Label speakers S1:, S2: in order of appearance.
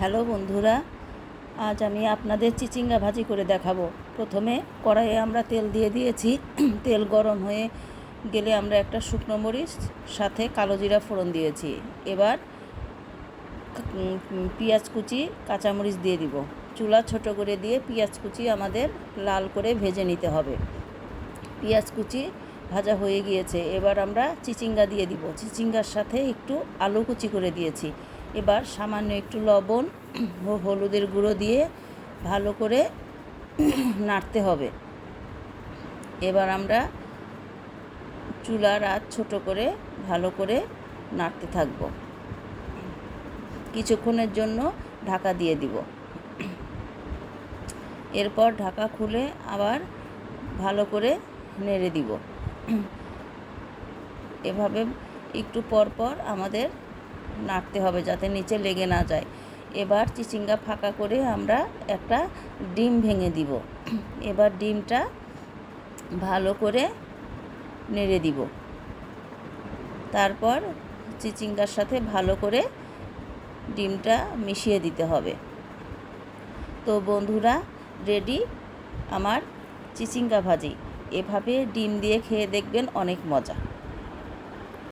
S1: Hello বন্ধুরা, আজ আমি আপনাদের চিচিঙ্গা ভাজি করে দেখাবো। প্রথমে কড়াইয়ে আমরা তেল দিয়ে দিয়েছি। তেল গরম হয়ে গেলে আমরা একটা শুকনো মরিচ সাথে কালো জিরা ফোড়ন দিয়েছি। এবার পেঁয়াজ কুচি কাঁচামরিচ দিয়ে দিব। চুলা ছোট করে দিয়ে পেঁয়াজ কুচি আমাদের লাল করে ভেজে নিতে হবে। পেঁয়াজ কুচি ভাজা হয়ে গিয়েছে, এবার আমরা চিচিঙ্গা দিয়ে দিব। চিচিঙ্গার সাথে একটু আলু কুচি করে দিয়েছি। এবার সামান্য একটু লবণ ও হলুদের গুঁড়ো দিয়ে ভালো করে নাড়তে হবে। এবার আমরা চুলার আঁচ ছোট করে ভালো করে নাড়তে থাকব। কিছুক্ষণের জন্য ঢাকা দিয়ে দিব। এরপর ঢাকা খুলে আবার ভালো করে নেড়ে দিব। এভাবে একটু পর পর আমাদের নাড়তে হবে যাতে নিচে লেগে না যায়। এবার চিচিঙ্গা ফাঁকা করে আমরা একটা ডিম ভেঙে দিব। এবার ডিমটা ভালো করে নেড়ে দিব। তারপর চিচিঙ্গার সাথে ভালো করে ডিমটা মিশিয়ে দিতে হবে। তো বন্ধুরা, রেডি আমার চিচিঙ্গা ভাজি। এভাবে ডিম দিয়ে খেয়ে দেখবেন, অনেক মজা।